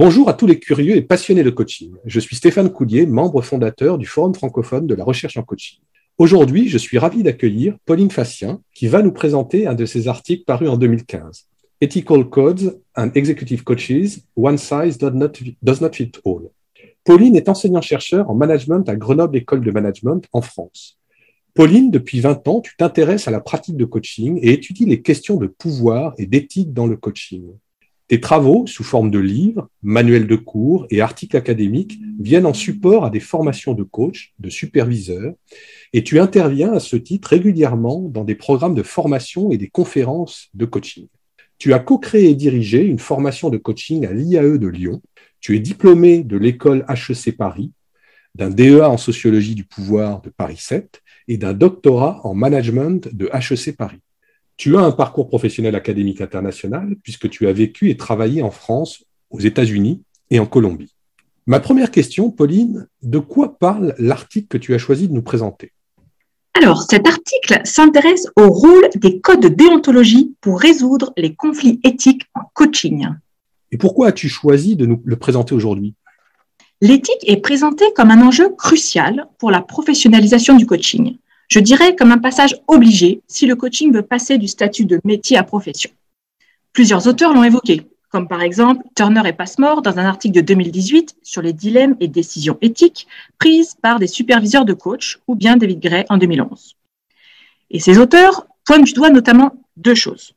Bonjour à tous les curieux et passionnés de coaching. Je suis Stéphane Coulier, membre fondateur du Forum francophone de la recherche en coaching. Aujourd'hui, je suis ravi d'accueillir Pauline Facien, qui va nous présenter un de ses articles parus en 2015. Ethical Codes and Executive Coaches, One Size Does Not Fit All. Pauline est enseignant-chercheur en management à Grenoble École de Management en France. Pauline, depuis 20 ans, tu t'intéresses à la pratique de coaching et étudies les questions de pouvoir et d'éthique dans le coaching. Tes travaux, sous forme de livres, manuels de cours et articles académiques, viennent en support à des formations de coachs, de superviseurs, et tu interviens à ce titre régulièrement dans des programmes de formation et des conférences de coaching. Tu as co-créé et dirigé une formation de coaching à l'IAE de Lyon. Tu es diplômé de l'école HEC Paris, d'un DEA en sociologie du pouvoir de Paris 7 et d'un doctorat en management de HEC Paris. Tu as un parcours professionnel académique international puisque tu as vécu et travaillé en France, aux États-Unis et en Colombie. Ma première question, Pauline, de quoi parle l'article que tu as choisi de nous présenter ? Alors, cet article s'intéresse au rôle des codes de déontologie pour résoudre les conflits éthiques en coaching. Et pourquoi as-tu choisi de nous le présenter aujourd'hui ? L'éthique est présentée comme un enjeu crucial pour la professionnalisation du coaching. Je dirais comme un passage obligé si le coaching veut passer du statut de métier à profession. Plusieurs auteurs l'ont évoqué, comme par exemple Turner et Passmore dans un article de 2018 sur les dilemmes et décisions éthiques prises par des superviseurs de coach, ou bien David Gray en 2011. Et ces auteurs pointent du doigt notamment deux choses.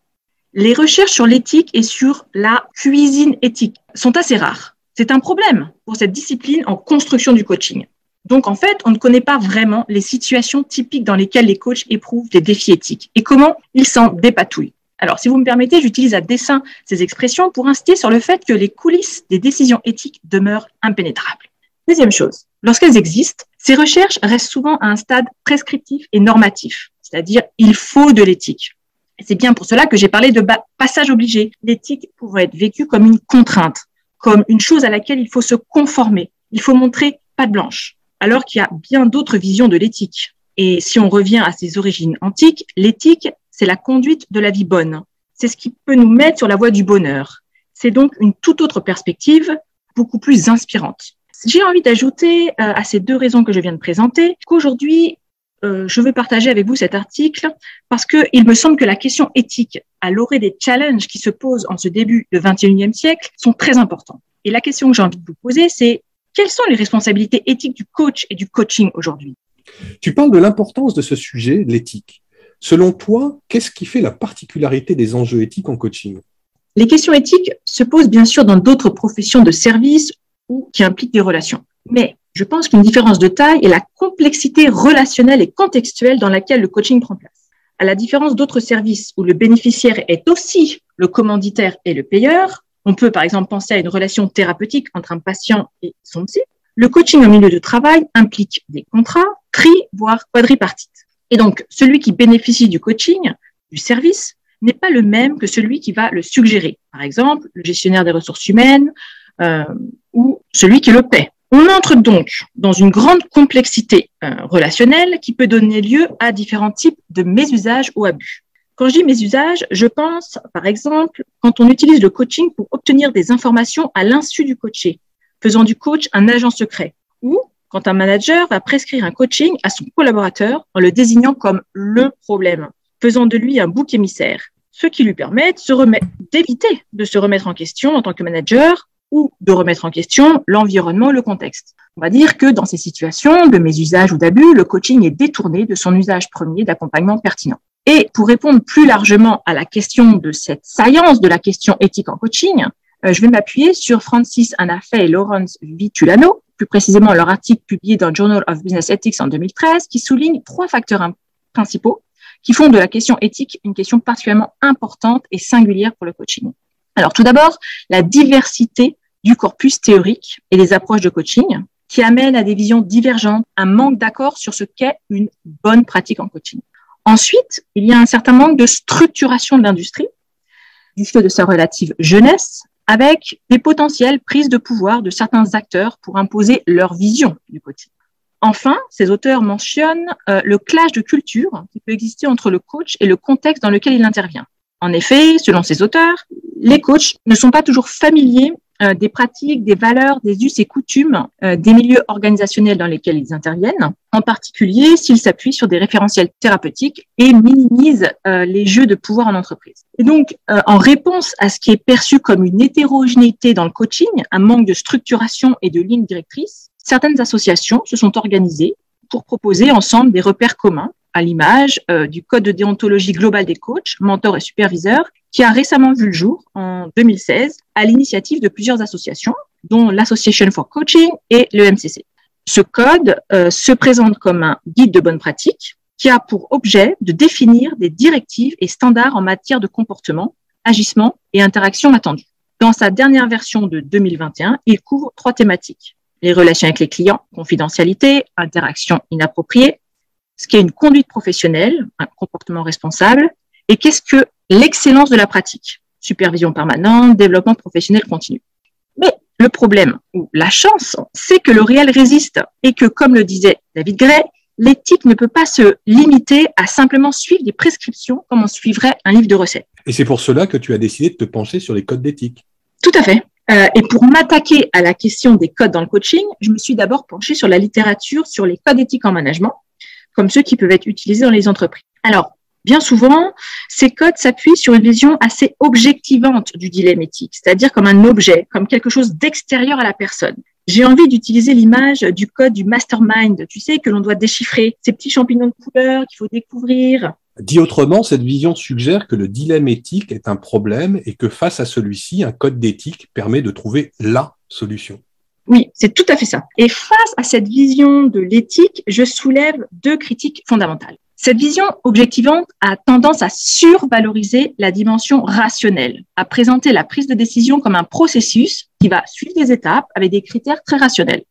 Les recherches sur l'éthique et sur la cuisine éthique sont assez rares. C'est un problème pour cette discipline en construction du coaching. Donc, en fait, on ne connaît pas vraiment les situations typiques dans lesquelles les coachs éprouvent des défis éthiques et comment ils s'en dépatouillent. Alors, si vous me permettez, j'utilise à dessein ces expressions pour insister sur le fait que les coulisses des décisions éthiques demeurent impénétrables. Deuxième chose, lorsqu'elles existent, ces recherches restent souvent à un stade prescriptif et normatif, c'est-à-dire il faut de l'éthique. Et c'est bien pour cela que j'ai parlé de passage obligé. L'éthique pourrait être vécue comme une contrainte, comme une chose à laquelle il faut se conformer. Il faut montrer patte blanche, alors qu'il y a bien d'autres visions de l'éthique. Et si on revient à ses origines antiques, l'éthique, c'est la conduite de la vie bonne. C'est ce qui peut nous mettre sur la voie du bonheur. C'est donc une toute autre perspective, beaucoup plus inspirante. J'ai envie d'ajouter à ces deux raisons que je viens de présenter qu'aujourd'hui, je veux partager avec vous cet article parce qu'il me semble que la question éthique, à l'orée des challenges qui se posent en ce début du XXIe siècle, sont très importants. Et la question que j'ai envie de vous poser, c'est quelles sont les responsabilités éthiques du coach et du coaching aujourd'hui ? Tu parles de l'importance de ce sujet, l'éthique. Selon toi, qu'est-ce qui fait la particularité des enjeux éthiques en coaching ? Les questions éthiques se posent bien sûr dans d'autres professions de service ou qui impliquent des relations. Mais je pense qu'une différence de taille est la complexité relationnelle et contextuelle dans laquelle le coaching prend place. À la différence d'autres services où le bénéficiaire est aussi le commanditaire et le payeur, on peut par exemple penser à une relation thérapeutique entre un patient et son psy. Le coaching en milieu de travail implique des contrats, voire quadripartites. Et donc, celui qui bénéficie du coaching, du service, n'est pas le même que celui qui va le suggérer. Par exemple, le gestionnaire des ressources humaines ou celui qui le paie. On entre donc dans une grande complexité relationnelle qui peut donner lieu à différents types de mésusages ou abus. Quand je dis mésusages, je pense, par exemple, quand on utilise le coaching pour obtenir des informations à l'insu du coaché, faisant du coach un agent secret, ou quand un manager va prescrire un coaching à son collaborateur en le désignant comme le problème, faisant de lui un bouc émissaire, ce qui lui permet d'éviter de se remettre en question en tant que manager ou de remettre en question l'environnement, le contexte. On va dire que dans ces situations de mésusage ou d'abus, le coaching est détourné de son usage premier d'accompagnement pertinent. Et pour répondre plus largement à la question de cette science de la question éthique en coaching, je vais m'appuyer sur Francis Anafé et Lawrence Vitulano, plus précisément leur article publié dans Journal of Business Ethics en 2013, qui souligne 3 facteurs principaux qui font de la question éthique une question particulièrement importante et singulière pour le coaching. Alors tout d'abord, la diversité du corpus théorique et des approches de coaching qui amènent à des visions divergentes, un manque d'accord sur ce qu'est une bonne pratique en coaching. Ensuite, il y a un certain manque de structuration de l'industrie, du fait de sa relative jeunesse, avec des potentielles prises de pouvoir de certains acteurs pour imposer leur vision du coaching. Enfin, ces auteurs mentionnent le clash de culture qui peut exister entre le coach et le contexte dans lequel il intervient. En effet, selon ces auteurs, les coachs ne sont pas toujours familiers des pratiques, des valeurs, des us et coutumes des milieux organisationnels dans lesquels ils interviennent, en particulier s'ils s'appuient sur des référentiels thérapeutiques et minimisent les jeux de pouvoir en entreprise. Et donc, en réponse à ce qui est perçu comme une hétérogénéité dans le coaching, un manque de structuration et de ligne directrice, certaines associations se sont organisées pour proposer ensemble des repères communs, à l'image du Code de déontologie globale des coachs, mentors et superviseurs, qui a récemment vu le jour en 2016 à l'initiative de plusieurs associations, dont l'Association for Coaching et le MCC. Ce code se présente comme un guide de bonne pratique qui a pour objet de définir des directives et standards en matière de comportement, agissement et interaction attendue. Dans sa dernière version de 2021, il couvre 3 thématiques. Les relations avec les clients, confidentialité, interaction inappropriée, ce qu'est une conduite professionnelle, un comportement responsable, et qu'est-ce que l'excellence de la pratique, supervision permanente, développement professionnel continu. Mais le problème, ou la chance, c'est que le réel résiste et que, comme le disait David Gray, l'éthique ne peut pas se limiter à simplement suivre des prescriptions comme on suivrait un livre de recettes. Et c'est pour cela que tu as décidé de te pencher sur les codes d'éthique. Tout à fait. Et pour m'attaquer à la question des codes dans le coaching, je me suis d'abord penchée sur la littérature sur les codes éthiques en management, comme ceux qui peuvent être utilisés dans les entreprises. Alors, bien souvent, ces codes s'appuient sur une vision assez objectivante du dilemme éthique, c'est-à-dire comme un objet, comme quelque chose d'extérieur à la personne. J'ai envie d'utiliser l'image du code du mastermind, tu sais, que l'on doit déchiffrer, ces petits champignons de couleur qu'il faut découvrir. Dit autrement, cette vision suggère que le dilemme éthique est un problème et que face à celui-ci, un code d'éthique permet de trouver la solution. Oui, c'est tout à fait ça. Et face à cette vision de l'éthique, je soulève 2 critiques fondamentales. Cette vision objectivante a tendance à survaloriser la dimension rationnelle, à présenter la prise de décision comme un processus qui va suivre des étapes avec des critères très rationnels.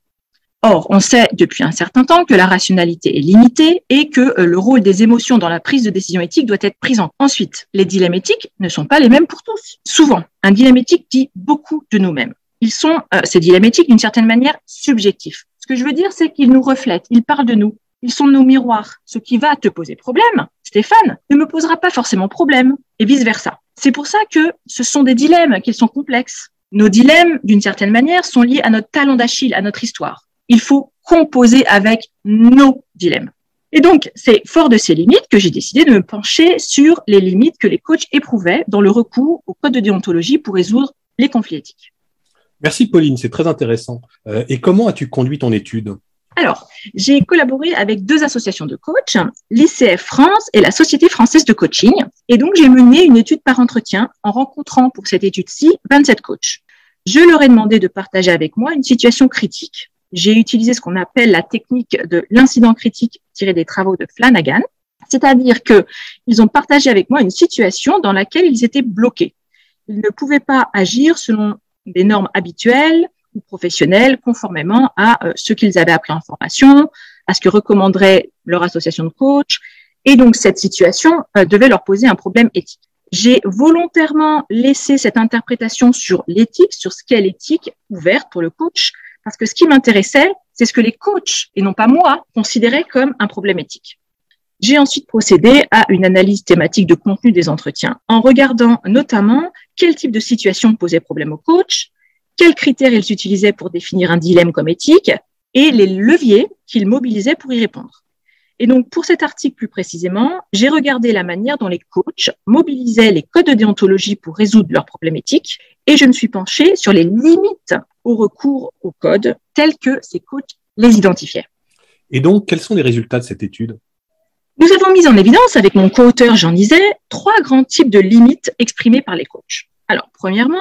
Or, on sait depuis un certain temps que la rationalité est limitée et que le rôle des émotions dans la prise de décision éthique doit être pris en compte. Ensuite, les dilemmes éthiques ne sont pas les mêmes pour tous. Souvent, un dilemme éthique dit beaucoup de nous-mêmes. Ils sont, ces dilemmes éthiques, d'une certaine manière, subjectifs. Ce que je veux dire, c'est qu'ils nous reflètent, ils parlent de nous, ils sont nos miroirs. Ce qui va te poser problème, Stéphane, ne me posera pas forcément problème, et vice-versa. C'est pour ça que ce sont des dilemmes, qu'ils sont complexes. Nos dilemmes, d'une certaine manière, sont liés à notre talon d'Achille, à notre histoire. Il faut composer avec nos dilemmes. Et donc, c'est fort de ces limites que j'ai décidé de me pencher sur les limites que les coachs éprouvaient dans le recours au code de déontologie pour résoudre les conflits éthiques. Merci Pauline, c'est très intéressant. Et comment as-tu conduit ton étude ? Alors, j'ai collaboré avec 2 associations de coachs, l'ICF France et la Société française de coaching. Et donc, j'ai mené une étude par entretien en rencontrant pour cette étude-ci 27 coachs. Je leur ai demandé de partager avec moi une situation critique. J'ai utilisé ce qu'on appelle la technique de l'incident critique tiré des travaux de Flanagan, c'est-à-dire qu'ils ont partagé avec moi une situation dans laquelle ils étaient bloqués. Ils ne pouvaient pas agir selon des normes habituelles ou professionnelles conformément à ce qu'ils avaient appris en formation, à ce que recommanderait leur association de coach. Et donc, cette situation devait leur poser un problème éthique. J'ai volontairement laissé cette interprétation sur l'éthique, sur ce qu'est l'éthique, ouverte pour le coach, parce que ce qui m'intéressait, c'est ce que les coachs, et non pas moi, considéraient comme un problème éthique. J'ai ensuite procédé à une analyse thématique de contenu des entretiens, en regardant notamment quel type de situation posait problème aux coachs, quels critères ils utilisaient pour définir un dilemme comme éthique, et les leviers qu'ils mobilisaient pour y répondre. Et donc, pour cet article plus précisément, j'ai regardé la manière dont les coachs mobilisaient les codes de déontologie pour résoudre leurs problèmes éthiques, et je me suis penchée sur les limites au recours aux codes tels que ces coachs les identifiaient. Et donc, quels sont les résultats de cette étude ? Nous avons mis en évidence, avec mon co-auteur Jean Nizet, 3 grands types de limites exprimées par les coachs. Alors, premièrement,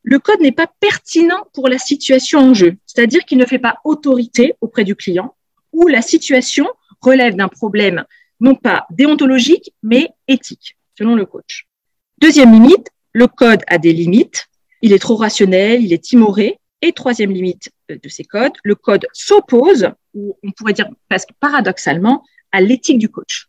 le code n'est pas pertinent pour la situation en jeu, c'est-à-dire qu'il ne fait pas autorité auprès du client, ou la situation relève d'un problème non pas déontologique, mais éthique, selon le coach. Deuxième limite, le code a des limites, il est trop rationnel, il est timoré. Et troisième limite de ces codes, le code s'oppose, ou on pourrait dire presque paradoxalement, à l'éthique du coach.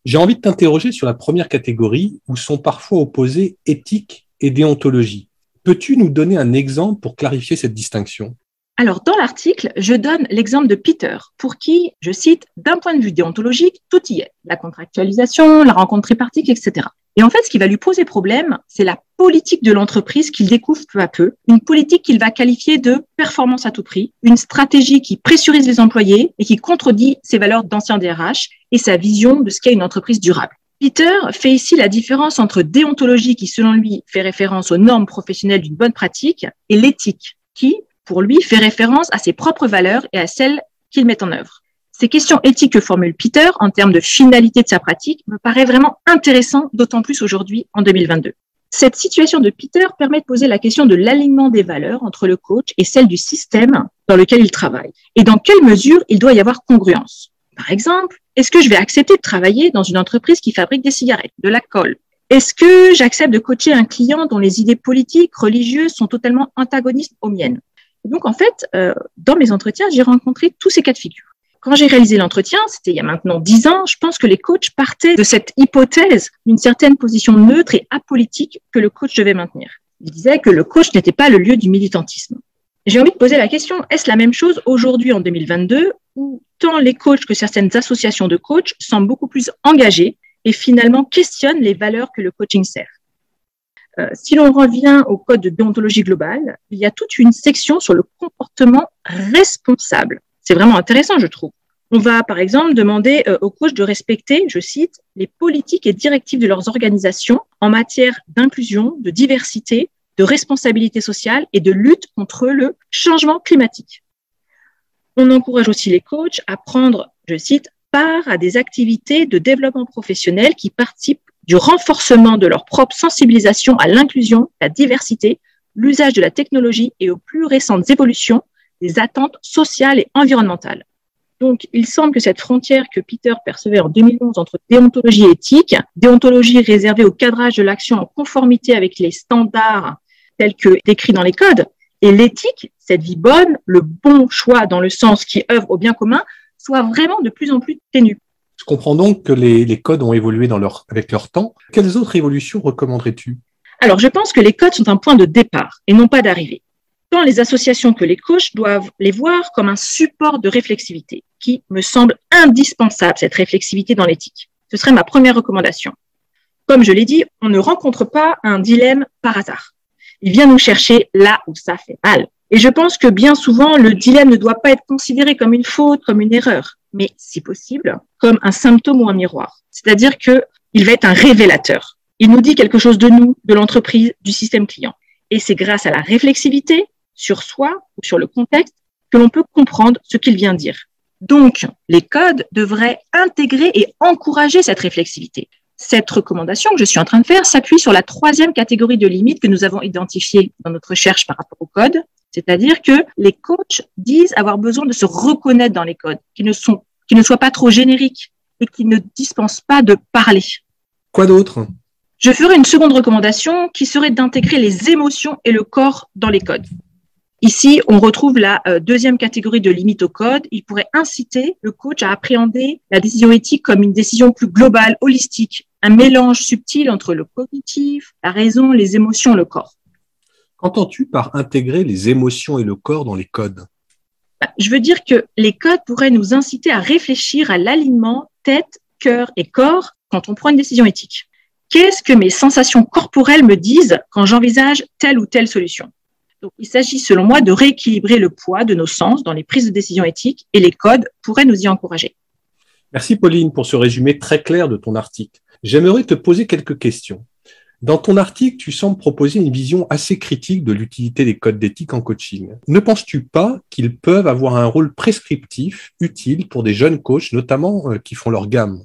J'ai envie de t'interroger sur la première catégorie où sont parfois opposés éthique et déontologie. Peux-tu nous donner un exemple pour clarifier cette distinction ? Alors, dans l'article, je donne l'exemple de Peter, pour qui, je cite, d'un point de vue déontologique, tout y est. La contractualisation, la rencontre tripartite, etc. Et en fait, ce qui va lui poser problème, c'est la politique de l'entreprise qu'il découvre peu à peu, une politique qu'il va qualifier de performance à tout prix, une stratégie qui pressurise les employés et qui contredit ses valeurs d'ancien DRH et sa vision de ce qu'est une entreprise durable. Peter fait ici la différence entre déontologie qui, selon lui, fait référence aux normes professionnelles d'une bonne pratique et l'éthique qui, pour lui, fait référence à ses propres valeurs et à celles qu'il met en œuvre. Ces questions éthiques que formule Peter en termes de finalité de sa pratique me paraît vraiment intéressant, d'autant plus aujourd'hui, en 2022. Cette situation de Peter permet de poser la question de l'alignement des valeurs entre le coach et celle du système dans lequel il travaille. Et dans quelle mesure il doit y avoir congruence. Par exemple, est-ce que je vais accepter de travailler dans une entreprise qui fabrique des cigarettes, de la colle? Est-ce que j'accepte de coacher un client dont les idées politiques, religieuses sont totalement antagonistes aux miennes? Et donc, en fait, dans mes entretiens, j'ai rencontré tous ces cas de figure. Quand j'ai réalisé l'entretien, c'était il y a maintenant 10 ans, je pense que les coachs partaient de cette hypothèse d'une certaine position neutre et apolitique que le coach devait maintenir. Ils disaient que le coach n'était pas le lieu du militantisme. J'ai envie de poser la question, est-ce la même chose aujourd'hui en 2022 où tant les coachs que certaines associations de coachs semblent beaucoup plus engagés et finalement questionnent les valeurs que le coaching sert? Si l'on revient au code de déontologie globale, il y a toute une section sur le comportement responsable. C'est vraiment intéressant, je trouve. On va, par exemple, demander aux coachs de respecter, je cite, les politiques et directives de leurs organisations en matière d'inclusion, de diversité, de responsabilité sociale et de lutte contre le changement climatique. On encourage aussi les coachs à prendre, je cite, part à des activités de développement professionnel qui participent du renforcement de leur propre sensibilisation à l'inclusion, la diversité, l'usage de la technologie et aux plus récentes évolutions des attentes sociales et environnementales. Donc, il semble que cette frontière que Peter percevait en 2011 entre déontologie et éthique, déontologie réservée au cadrage de l'action en conformité avec les standards tels que décrits dans les codes, et l'éthique, cette vie bonne, le bon choix dans le sens qui œuvre au bien commun, soit vraiment de plus en plus ténue. Je comprends donc que les codes ont évolué avec leur temps. Quelles autres évolutions recommanderais-tu? Alors, je pense que les codes sont un point de départ et non pas d'arrivée. Tant les associations que les coachs doivent les voir comme un support de réflexivité qui me semble indispensable, cette réflexivité dans l'éthique. Ce serait ma première recommandation. Comme je l'ai dit, on ne rencontre pas un dilemme par hasard. Il vient nous chercher là où ça fait mal. Et je pense que bien souvent, le dilemme ne doit pas être considéré comme une faute, comme une erreur, mais si possible, comme un symptôme ou un miroir. C'est-à-dire qu'il va être un révélateur. Il nous dit quelque chose de nous, de l'entreprise, du système client. Et c'est grâce à la réflexivité sur soi ou sur le contexte que l'on peut comprendre ce qu'il vient dire. Donc, les codes devraient intégrer et encourager cette réflexivité. Cette recommandation que je suis en train de faire s'appuie sur la troisième catégorie de limites que nous avons identifiée dans notre recherche par rapport aux codes, c'est-à-dire que les coachs disent avoir besoin de se reconnaître dans les codes, qui ne soient pas trop génériques et qui ne dispensent pas de parler. Quoi d'autre? Je ferai une seconde recommandation qui serait d'intégrer les émotions et le corps dans les codes. Ici, on retrouve la deuxième catégorie de limite au code. Il pourrait inciter le coach à appréhender la décision éthique comme une décision plus globale, holistique, un mélange subtil entre le cognitif, la raison, les émotions, le corps. Qu'entends-tu par intégrer les émotions et le corps dans les codes? Je veux dire que les codes pourraient nous inciter à réfléchir à l'alignement tête, cœur et corps quand on prend une décision éthique. Qu'est-ce que mes sensations corporelles me disent quand j'envisage telle ou telle solution? Donc, il s'agit, selon moi, de rééquilibrer le poids de nos sens dans les prises de décision éthiques et les codes pourraient nous y encourager. Merci Pauline pour ce résumé très clair de ton article. J'aimerais te poser quelques questions. Dans ton article, tu sembles proposer une vision assez critique de l'utilité des codes d'éthique en coaching. Ne penses-tu pas qu'ils peuvent avoir un rôle prescriptif utile pour des jeunes coachs, notamment qui font leur gamme?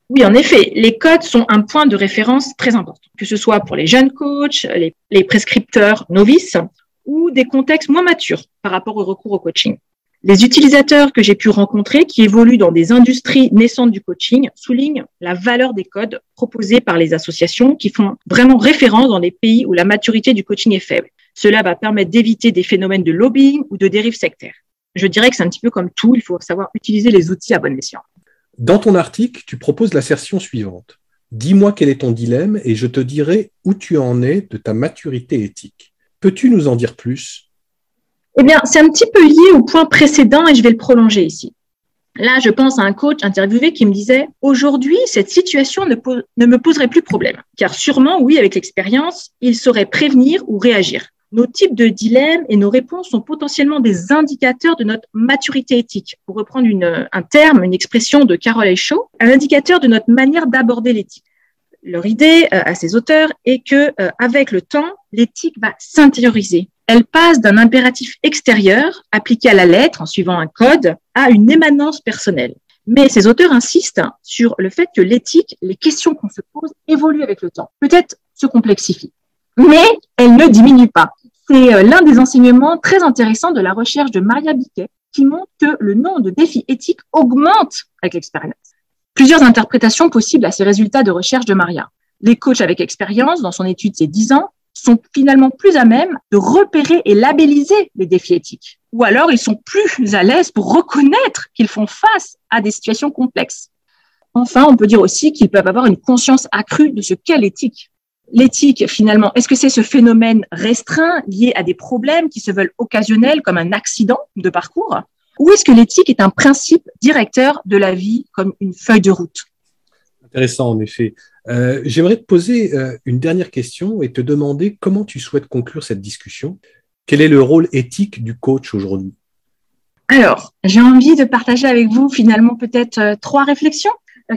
Oui, en effet, les codes sont un point de référence très important, que ce soit pour les jeunes coachs, les prescripteurs novices ou des contextes moins matures par rapport au recours au coaching. Les utilisateurs que j'ai pu rencontrer qui évoluent dans des industries naissantes du coaching soulignent la valeur des codes proposés par les associations qui font vraiment référence dans des pays où la maturité du coaching est faible. Cela va permettre d'éviter des phénomènes de lobbying ou de dérives sectaires. Je dirais que c'est un petit peu comme tout, il faut savoir utiliser les outils à bon escient. Dans ton article, tu proposes l'assertion suivante. Dis-moi quel est ton dilemme et je te dirai où tu en es de ta maturité éthique. Peux-tu nous en dire plus? Eh bien, c'est un petit peu lié au point précédent et je vais le prolonger ici. Là, je pense à un coach interviewé qui me disait « Aujourd'hui, cette situation ne me poserait plus problème, car sûrement, oui, avec l'expérience, il saurait prévenir ou réagir. Nos types de dilemmes et nos réponses sont potentiellement des indicateurs de notre maturité éthique. » Pour reprendre un terme, une expression de Carol Aishaw, un indicateur de notre manière d'aborder l'éthique. Leur idée à ces auteurs est que, avec le temps, l'éthique va s'intérioriser. Elle passe d'un impératif extérieur, appliqué à la lettre en suivant un code, à une émanence personnelle. Mais ces auteurs insistent sur le fait que l'éthique, les questions qu'on se pose, évoluent avec le temps, peut-être se complexifient. Mais elles ne diminuent pas. C'est l'un des enseignements très intéressants de la recherche de Maria Biquet, qui montre que le nombre de défis éthiques augmente avec l'expérience. Plusieurs interprétations possibles à ces résultats de recherche de Maria. Les coachs avec expérience, dans son étude ces 10 ans, sont finalement plus à même de repérer et labelliser les défis éthiques. Ou alors, ils sont plus à l'aise pour reconnaître qu'ils font face à des situations complexes. Enfin, on peut dire aussi qu'ils peuvent avoir une conscience accrue de ce qu'est l'éthique. L'éthique, finalement, est-ce que c'est ce phénomène restreint lié à des problèmes qui se veulent occasionnels comme un accident de parcours? Ou est-ce que l'éthique est un principe directeur de la vie comme une feuille de route? Intéressant, en effet. J'aimerais te poser une dernière question et te demander comment tu souhaites conclure cette discussion. Quel est le rôle éthique du coach aujourd'hui? Alors, j'ai envie de partager avec vous finalement peut-être 3 réflexions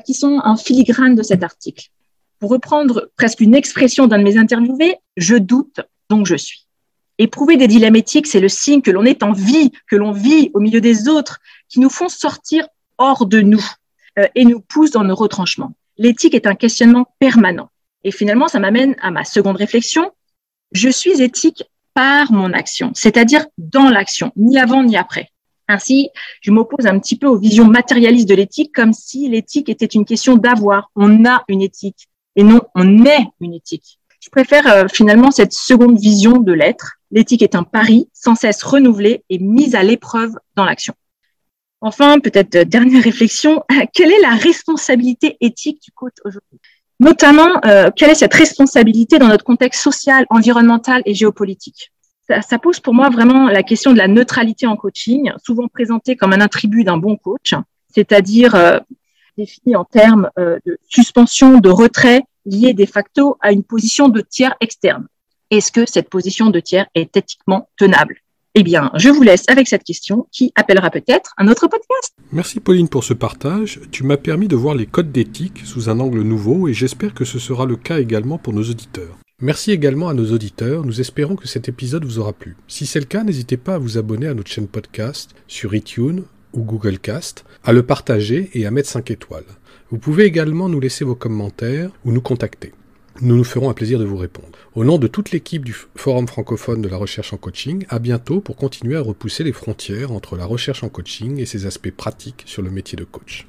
qui sont en filigrane de cet article. Pour reprendre presque une expression d'un de mes interviewés, je doute, donc je suis. Éprouver des dilemmes éthiques, c'est le signe que l'on est en vie, que l'on vit au milieu des autres, qui nous font sortir hors de nous et nous poussent dans nos retranchements. L'éthique est un questionnement permanent. Et finalement, ça m'amène à ma seconde réflexion. Je suis éthique par mon action, c'est-à-dire dans l'action, ni avant ni après. Ainsi, je m'oppose un petit peu aux visions matérialistes de l'éthique, comme si l'éthique était une question d'avoir. On a une éthique et non, on est une éthique. Je préfère finalement cette seconde vision de l'être. L'éthique est un pari sans cesse renouvelé et mis à l'épreuve dans l'action. Enfin, peut-être dernière réflexion, quelle est la responsabilité éthique du coach aujourd'hui? Notamment, quelle est cette responsabilité dans notre contexte social, environnemental et géopolitique? Ça pose pour moi vraiment la question de la neutralité en coaching, souvent présentée comme un attribut d'un bon coach, c'est-à-dire défini en termes de suspension, de retrait, lié de facto à une position de tiers externe. Est-ce que cette position de tiers est éthiquement tenable? Eh bien, je vous laisse avec cette question qui appellera peut-être un autre podcast. Merci Pauline pour ce partage. Tu m'as permis de voir les codes d'éthique sous un angle nouveau et j'espère que ce sera le cas également pour nos auditeurs. Merci également à nos auditeurs, nous espérons que cet épisode vous aura plu. Si c'est le cas, n'hésitez pas à vous abonner à notre chaîne podcast sur iTunes ou Google Cast, à le partager et à mettre 5 étoiles. Vous pouvez également nous laisser vos commentaires ou nous contacter. Nous nous ferons un plaisir de vous répondre. Au nom de toute l'équipe du Forum francophone de la recherche en coaching, à bientôt pour continuer à repousser les frontières entre la recherche en coaching et ses aspects pratiques sur le métier de coach.